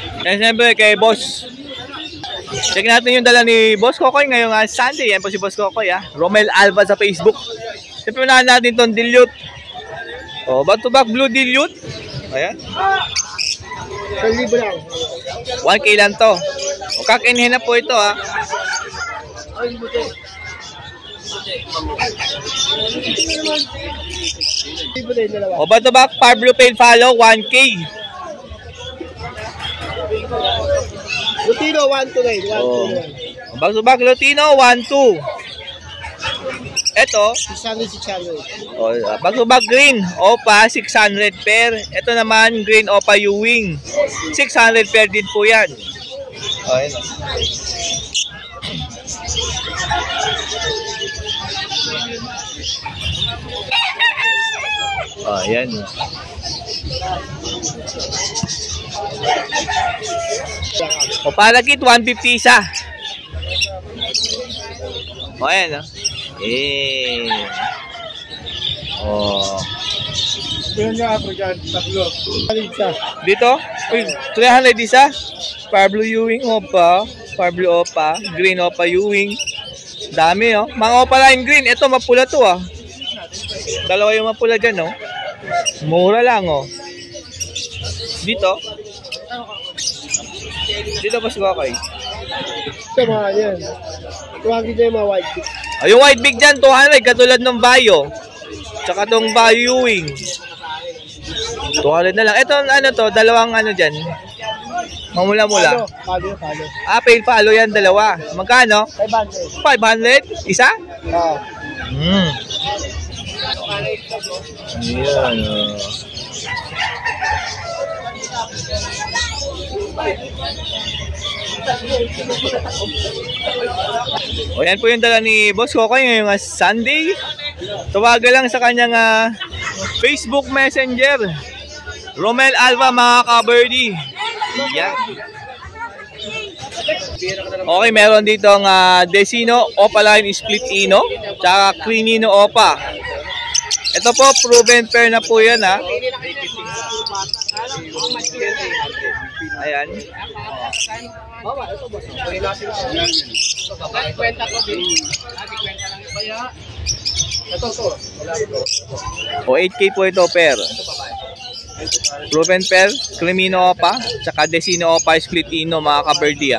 And siyempre kay Boss. Check natin yung dala ni Boss Kokoy ngayong Sunday. Yan po si Boss Kokoy Romel Alva sa Facebook. Siyempre unahan natin itong dilute. O, back to back blue dilute. Ayan. 1,000 lang. 1K lang to. O, kakinhin na po ito O, back to back Pablo Pale Follow 1K. Lutino 129. Back to back Lutino 12. Ito 600. oh, back to back green Opa 600 pair. Ito naman green Opa Ewing 600 pair din po yan. Ayun. Ayan. O palagit 150 isa. O ayan Dito 300 isa. Pablo Ewing Opa, Pablo Opa, green Opa Ewing. Dami mga Opa line green. Ito mapula to Dalawa yung mapula dyan mura lang Dito Boss Kokoy. Ito mga yan. Tuwagin nyo yung mga white big. Yung white big dyan 200 katulad ng Bayo. Tsaka tong Bayo Ewing 200 na lang. Ito to, dalawang dyan. Mamula-mula. Palo. Pale follow yan, dalawa. Magkano? 500. 500? Isa? Oo. Ayan O yan po yung dala ni Boss Kokoy ngayong Sunday. Tawagan lang sa kanyang Facebook Messenger. Romel Alva mga ka-birdie. Yan. Okay, meron dito ang Desino Opa Line Split Ino tsaka Crinino Opa. Ito po, proven pair na po yan Ayan. O 8K po ito pair. Proven pair, Crimino Opa, tsaka Desino Opa Split Ino mga ka-birdie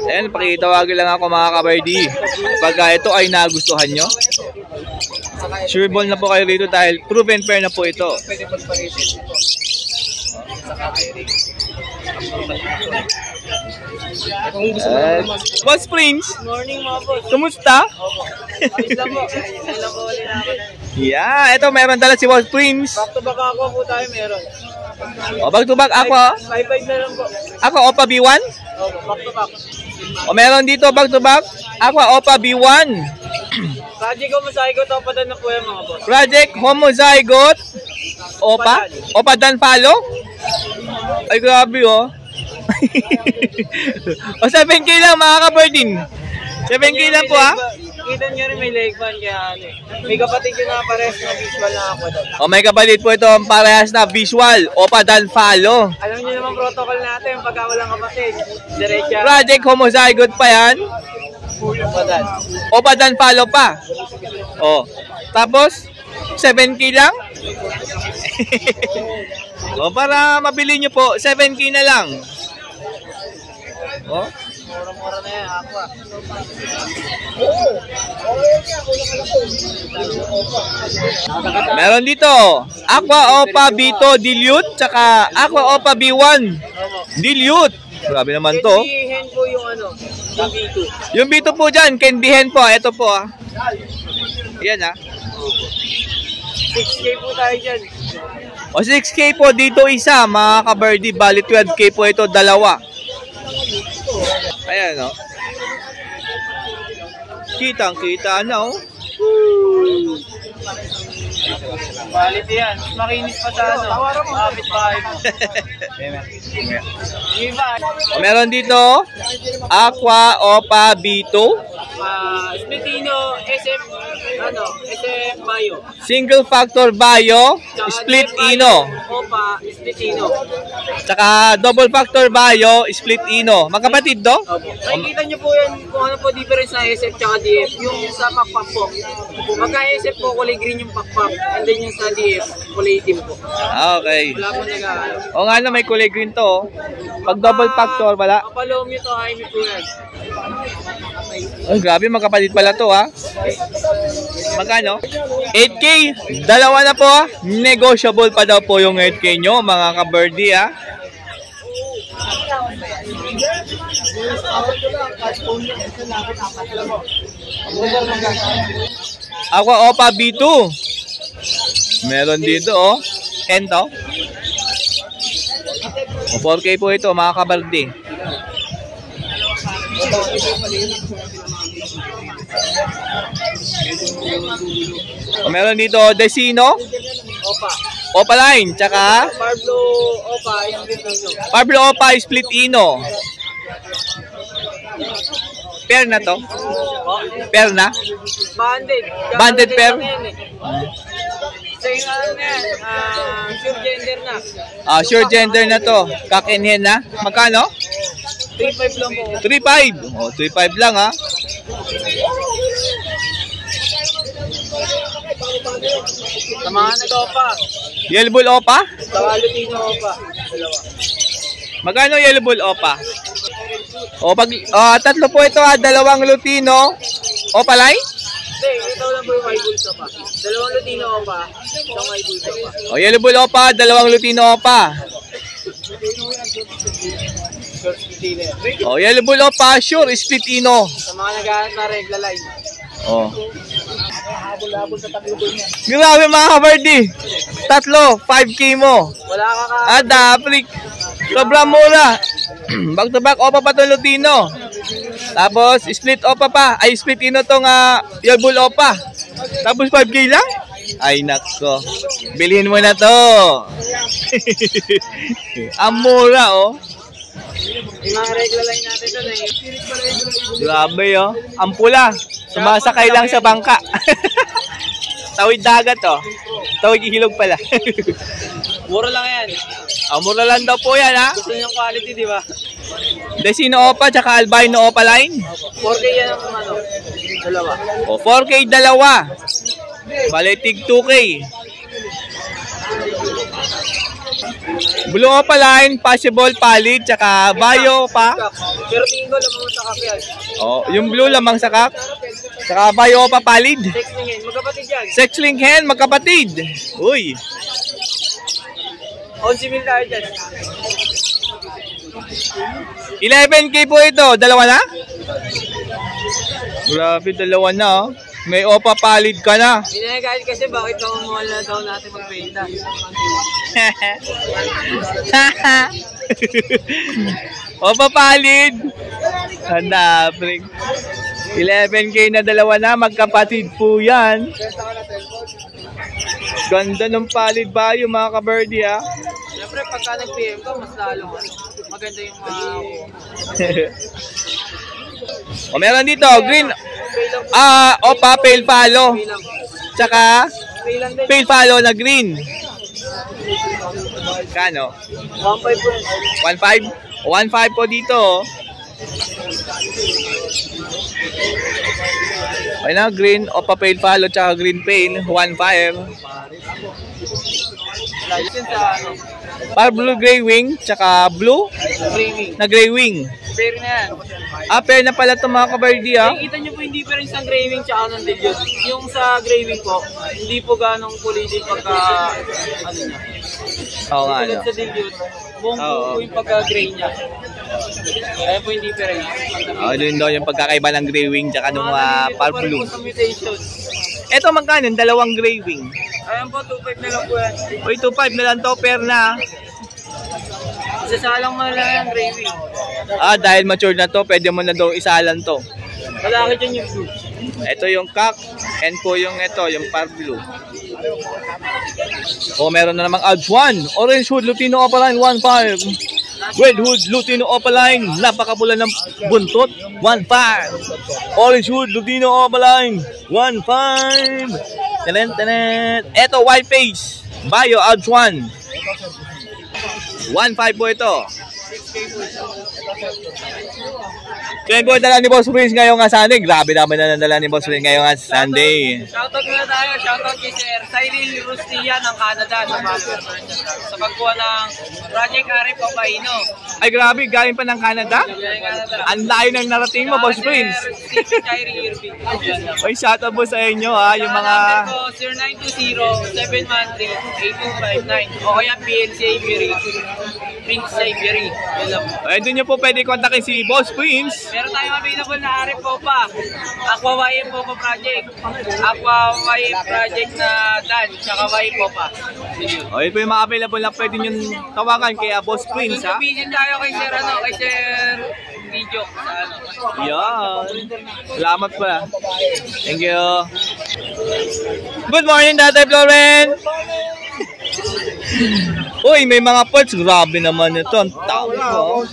Ayan, pakitawagin lang ako mga ka-birdie. Pagka ito ay nagustuhan nyo, sure ball na po kayo rito dahil proven pair na po ito. Boss Prince, Morning mga boss. kumusta? Lang po. Ilang po ulit namin. Yeah, ito meron dala si Boss Prince. Back to back ako po tayo meron. O back to back Aqua. 5-5 na lang po. Aqua Opa B1. Opo, back to back. O meron dito back to back Aqua Opa B1. Project ko Mosaico to pa na po yan mga boss. Project Homozygote Opa. Opa Dan Palo. Ay grabe O 7K lang mga ka-birdie. 7K lang po Kita nyo rin may leg band kaya may kapatid yun na pares na visual na ako doon. O may kapatid po ito ang parehas na visual. Opa Dan Palo. Alam niyo naman protocol natin pagka walang kapatid. Diretsa. Project Homozygote pa yan. Opa Dan Palo pa. O. Tapos 7K lang. O para mabili nyo po 7K na lang. O. Mura-mura na yan, Aqua. Meron dito Aqua Opa B2 Dilute tsaka Aqua Opa B1 Dilute. Grabe naman to. Kendihen po yung yung B2. Yung B2 po dyan, Kendihen po. Ito po Yan 6K po tayo dyan. O 6K po dito isa mga ka-birdie. Bali 12K po ito dalawa. Ayan Kitang-kita na Quality yan. Makinis pa sa kapit bahay mo. Meron dito Aqua Opa B2 Splitino SF, SF Bio. Single factor bio, Tsaka split DF Bio, ino. Opa, split ino. Tsaka double factor bio, split ino. Magkapatid do? Opo. Makikita nyo po yan kung ano po difference sa SF tsaka DF. Yung sa pakpak po. Pagka SF po, kulay green yung pakpak. And then yung sa DF, kulay itim po. Okay. Wala po nag-aaral. O nga na, may kulay green to. Oh. Pag double factor, wala. Kapalom nyo to, ay may po yan. Ay, grabe, magkapatid pala to, ha? Magkano? 8K. Dalawa na po, ha? Negotiable pa daw po yung 8K nyo, mga ka-birdie, ha? Aqua Opa B2. Meron dito, oh. Ento. 4K po ito, mga ka-birdie. Meron dito Decino, Opa. Opa line, tsaka Pablo Opa, yung rin nyo. Pablo Opa split ino. Pair na to? Pair na? Banded. Banded pair? So yung ano na yan, sure gender na. Sure gender na to. Cock and hen na. Magkano? 3.5 lang po. 3.5. Oh, 3.5 lang, ha. Sa mga nag-opa. Yellow bull opa? Sa Lutino opa. Dalawa. Magkano yellow bull opa? O pag tatlo po ito, ha, dalawang Lutino opa line? Hindi, ito lang po yung white bulls opa. Dalawang Lutino opa, isang white bulls opa. O yellow bull opa, dalawang Lutino opa. O yellow bull opa, sure split ino. Sa mga nag-aaral na regla line. Oh. Grabe mga ka-birdie. Tatlo, 5K mo. Wala ka ka. Daplik. Sobrang mura. Back to back, opa pa itong Lutino. Tapos, split opa pa. Ay, split ino itong yellow bull opa. Tapos, 5K lang? Ay, nako. Bilhin mo na to. Ang mura, oh. Yung mga regla line natin doon eh. Grabe, oh. Ang pula. Sumasakay lang sa bangka. Tawid dagat, oh. Tawid ihilog pala. Mura lang yan. Mura lang daw po yan, ha? Gusto nyo yung quality, di ba? Decino Opa, tsaka Albino Opa line. 4K yan ang ano. Dalawa. O, 4K dalawa. Balitig 2K. Blue Opa line, possible palid, tsaka Bio pa. Pero tingin ko lamang sa kape. O, yung blue lamang sa kak. Tsaka Bio Opa palid. Text nyo yan. Magkapatid yan. Sex link hen, magkapatid. Uy. 11 mil tayo dyan. 11K po ito. Dalawa na? Grabe, dalawa na, oh. May Opa palid ka na. Pinagkahit kasi bakit nakamahal na daw natin magbenta. Opa palid. Handa, freak. 11K na dalawa na. Magkapatid po yan. Ganda ng palid ba yung mga ka-birdie, ha? Siyempre, pagka nag-PM ka, mas lalong maganda yung O, meron dito, green. Opa, pale follow. Tsaka, pale follow na green. Kano? 1.5 po. 1.5? 1.5 po dito, oh. Okay na, green, Opa pale follow, tsaka green pale, 1.5. License sa ano? Para blue gray wing, tsaka blue Framing. na gray wing. Pair na yan. Pair na pala itong mga ka-birdie, ha? Nakikita nyo po yung difference ng gray wing tsaka ng dilute. Yung sa gray wing po, hindi po ganong kulay din pagka, ano niya. Oo nga, Tulad no? sa dilute, buong buo po yung pagka-gray niya. Kaya po yung difference. Doon daw yung pagkakaiba ng gray wing tsaka nung par blue. Sa mutation. Eto magkano? Dalawang gray wing. Ayan po, 2.5 na lang po yan. Uy, 2.5 na lang to, pair na. Isasalang mo lang yung gray wing. Dahil mature na to, pwede mo na daw isalan to. Malaki dyan yung blue. Ito yung cock, and po yung ito, yung par blue. O, meron na namang odds 1. Orange Hood Lutino Opa line 1.5. Red Hood Lutino Opaline, napakapula ng buntot, 1.5. Orange Hood Lutino Opaline, 1.5. Tenen, tenen. Ito, white face, Bio Odds 1. 1.5 po ito. Kaya po dala ni Boss Prince ngayong Sunday. Grabe naman na dala ni Boss Prince ngayong Sunday. Shoutout muna tayo. Shoutout kay Sir Cyril Rustia ng Canada sa pagkuha ng Project Arif Papaino. Ay grabe, galing pa ng Canada? Ang layo ng narating mo, Boss Prince. Sir Kyrie Irving. Ay, shoutout po sa inyo ha, yung mga... Number ko, 0920-713-8259 o kaya PLCA Berry. Prince Ibery. Ay, doon nyo po pwede kontakin si Boss Prince. Meron tayong available na Arif Popa. Aqua YM Popa Project. Aqua YM Project na Dan, tsaka YM Popa. O, yun po yung mga available na pwede nyo tawagan kay Boss Prince ha. Visit tayo kay Sir, kay Sir Video. Yan. Salamat pala. Thank you. Good morning, Tatay Floren. Uy, may mga parts. Grabe naman ito. Ang tao ko.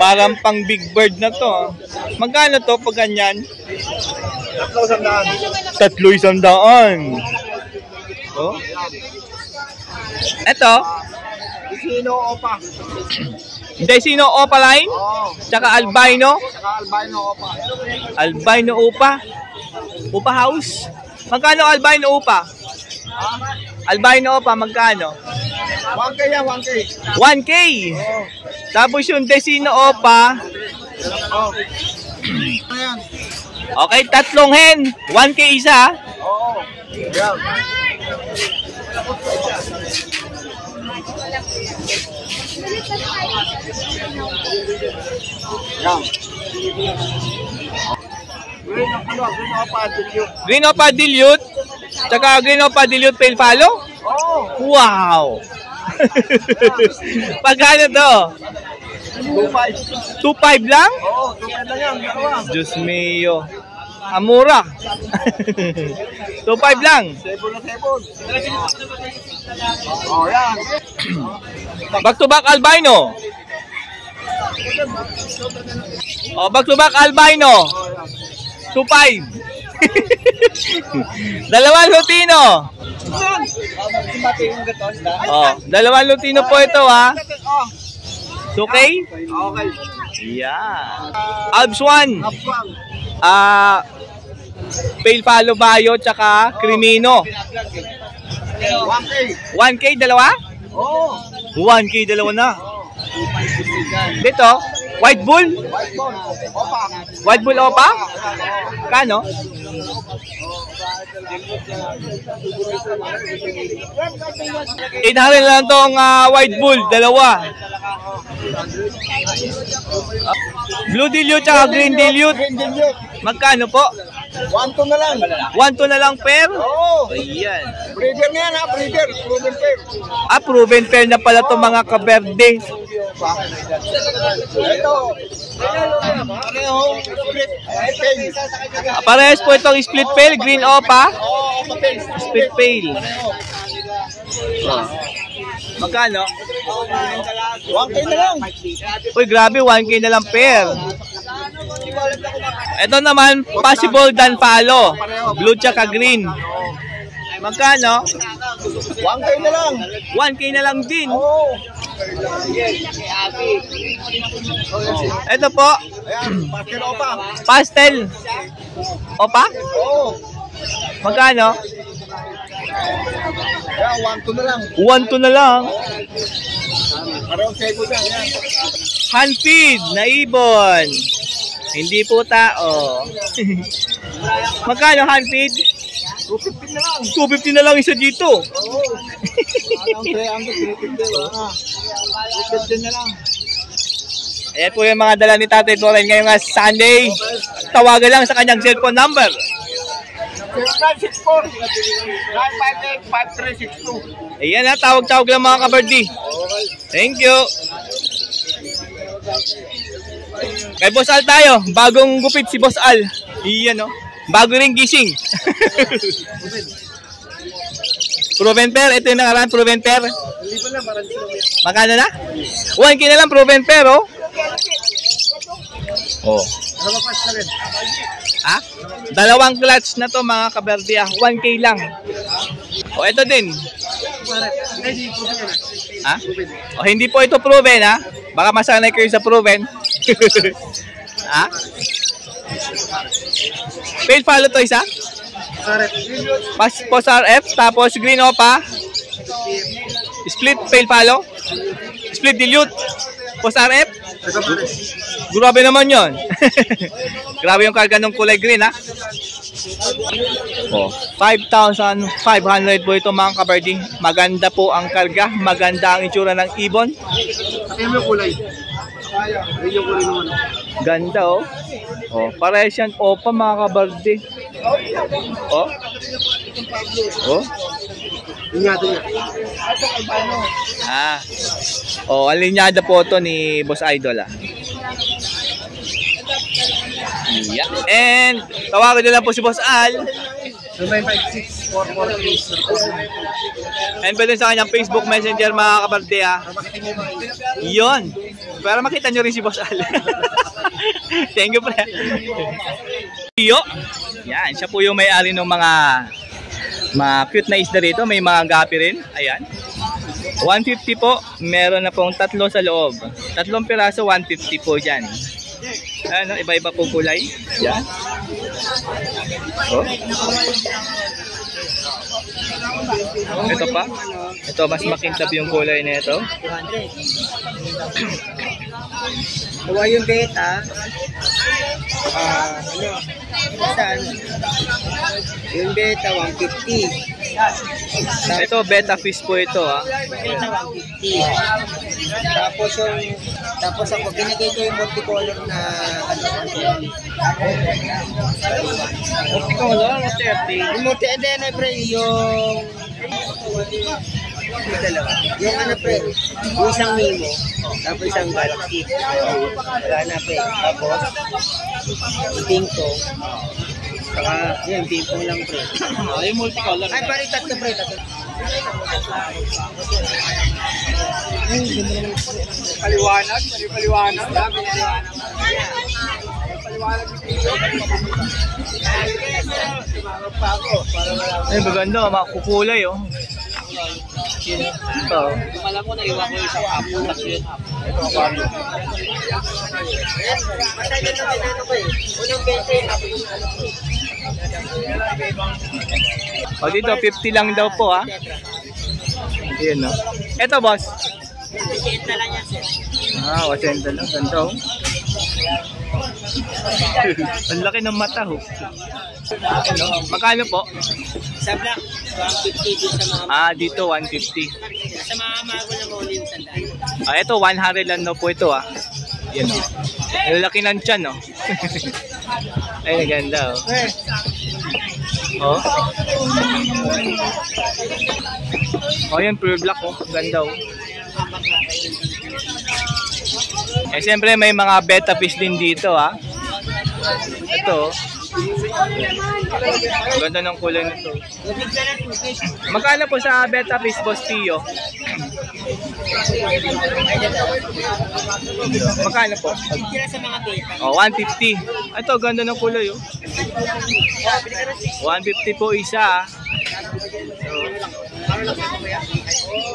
Parang pang big bird na to. Magkano to pag ganyan? 3,100. Oh. Ito. Sino Opa? Sino Opa line? Oo. Tsaka albino? Saka albino Opa. Albino Opa? Opa house? Magkano albino Opa? Albino Opa, magkano? 1K yan, 1K. 1K! Oo. Tapos yung Desino Opa, Oo. Ayan. okay, 3 hen. 1K isa. Oo. Yan. Yan. Green Opa, dilute. Green Opa Dilute. Tsaka Green Opa Dilute Pale Follow. Oo. Wow! Pagkano to? 2.5. 2.5 lang? Oo, 2.5 lang yan. Dalawa. Diyos mio. Amura. 2.5 lang. Sebon na sebon. Oo, yan. Back to back albino. Oh, back to back albino. 2.5. Dalawang Lutino. Oh, dalawang Lutino po ito ha. Okay? Okay. Yeah. Albs 1. Upwang. Pale Follow Bayo tsaka Crimino. 1K. 1K dalawa? Oo. 1K dalawa na. Dito, White Bull. White ball. Opa. White Bull Opa? Kano? 800 lang tong White Bull, dalawa. Blue Dilute tsaka Green Dilute. Green dilute. Magkano po? 1-2 na lang. 1-2 na lang pair? Oo. Ayan. Breeder na yan ha, breeder. Proven pair. Proven pair na pala itong mga kaberde. Ito. Pareho. Split. Pail. Parehas po itong split pail, Green Opa. Oo, Opa pail. Split pail. Magkano? 1K na lang. Uy, grabe, 1K na lang pair. Ito naman, possible dan follow. Blue tsaka green. Magkano? 1K na lang. 1K na lang din. Oo. Ito po, Ayan, pastel Opa. pastel. Opa? Oo. Magkano? Ayan, 1-2 na lang. 1-2 na lang. Parehong sego dyan. Ayan. Hand feed na ibon. Hindi po tao. Magkano hand feed? 250 na lang. 250 na lang isa dito. Oo. Ang 300, 250 na lang. Ayan po yung mga dala ni Tatay Floren ngayong Sunday. Tawagan lang sa kanyang cellphone number. 0964-958-5362. Ayan na, tawag-tawag lang mga kabardi. Thank you. Kay Boss Al tayo. Bagong gupit si Boss Al. Iyan o. Bago rin gising. Proven pair. Ito yung nakaraan, proven pair. Liban lang, parang Magkano na? 1K na lang proven pero. Oh. Ha? Dalawang clutch na to mga kaberdia. 1K lang. O ito din. Ha? O hindi po ito proven ha. Baka masanay kayo sa proven. Ha? Fail follow to isa? Post RF. Tapos green opa. Split fail follow. Split dilute. Post RF. Grabe naman yon. Grabe yung karga ng kulay green ha. Oh, 5,500 po ito mga kabardi. Maganda po ang karga. Maganda ang itsura ng ibon. Ano yung kulay? Ganda oh. Oh, parehas yan opa mga kabardi. Oh. Oh. Ah. Oh, alinyada po ito ni Boss Idol ah. Yeah. And tawagan nyo lang po si Boss Al. 0956-443. And pwede sa kanyang Facebook Messenger mga kabarde ah. Yun. Para makita nyo rin si Boss Al. Thank you pre. Yo. Yan, siya po yung may-ari ng mga cute na isda rito. May mga gapi rin. Ayan. 150 po. Meron na pong 3 sa loob. 3 piraso, 150 po dyan. Ano, iba-iba po kulay. Yan. Oh. Ito pa. Ito, mas makintab yung kulay na ito. 200. Huwag yung beta. Yung beta, 150. Ito, beta fish po ito ha. Beta, 150. Tapos ako, binigay ko yung multicolor na Multicolor, 30. yung yung ano pre, yung isang Nemo, tapos isang Galaxy. Wala na pre. Tapos, yung Pinto. Saka, yun, Pinto lang pre. Yung multicolor. Ay, pari tatlo pre, tatlo. Paliwanag, paliwanag. Ay, maganda, makukulay oh. Ito. Alam mo na iwan ko yung isang apo, tapos yun apo. Masaya naman ano ko eh. Unang 20, apo yung O dito, 50 lang daw po ha. Ayan no. Ito boss. 80 na lang yan sir. Ah, 80 lang. Ganda oh. Ang laki ng mata ho. Ano? Magkano po? Sa black, 150 din sa mga Ah, dito 150. sa mga mago na mo din sa daan. Ah, ito 100 lang no po ito ah. Yan oh. Ang laki ng tiyan oh. Ay, ganda oh. Oh. Oh, yan pure black oh. Ganda oh. Eh siyempre may mga beta fish din dito ah. Ito. Ganda ng kulay nito. Magkano po sa beta fish Boss Tio? Magkano po? Sa mga beta. Oh, 150. Ito ganda ng kulay oh. 150 po isa ah.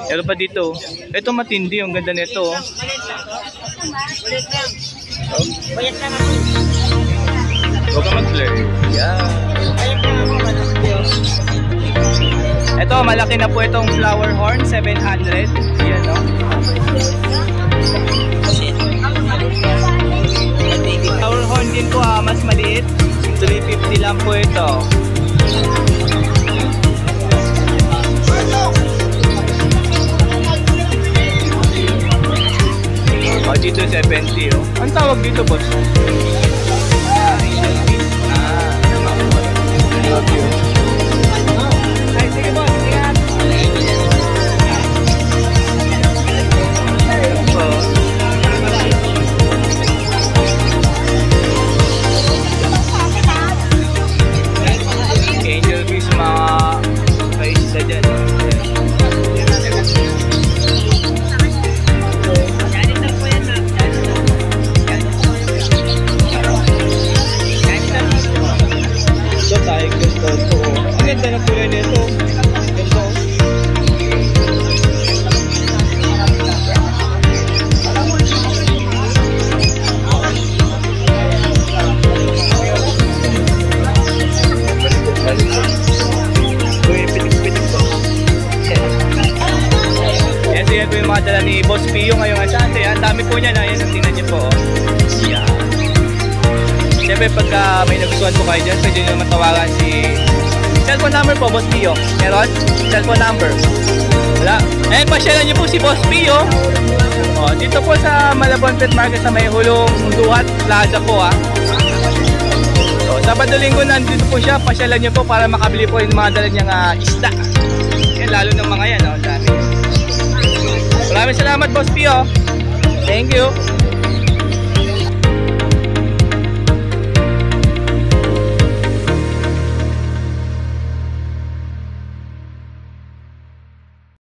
Pero pa dito. Ito matindi yung ganda nito oh. Ulit lang. Bayad lang ako. Huwag ka mag-flare. Yeah. Bayad lang ako. Ito, malaki na po itong flower horn, 700. Yan, no? Flower horn din po, mas maliit. 350 lang po ito. O, dito 70, oh. Ang tawag dito, boss? Ay, sige boss, ingat. Angel fish, mga kaisda dyan. Oo. Ang ganda ng kulay nito. Ganda. Yes, yan po yung mga dala ni Boss Pio ngayong asante. Ang dami po niya na. Yan, tingnan niyo po. Yeah. Siyempre, pagka may nagustuhan po kayo dyan, pwede nyo matawagan si cellphone number po, Boss Pio. Meron? Cellphone number. Wala. Eh, pasyalan nyo po si Boss Pio. O, dito po sa Malabon Pet Market sa may hulong Duhat Plaza po, ha. So, Sabado-Linggo nandito po siya. Pasyalan nyo po para makabili po yung mga dala niyang isda. Yan, lalo ng mga yan, o. Dami. Maraming salamat, Boss Pio. Thank you.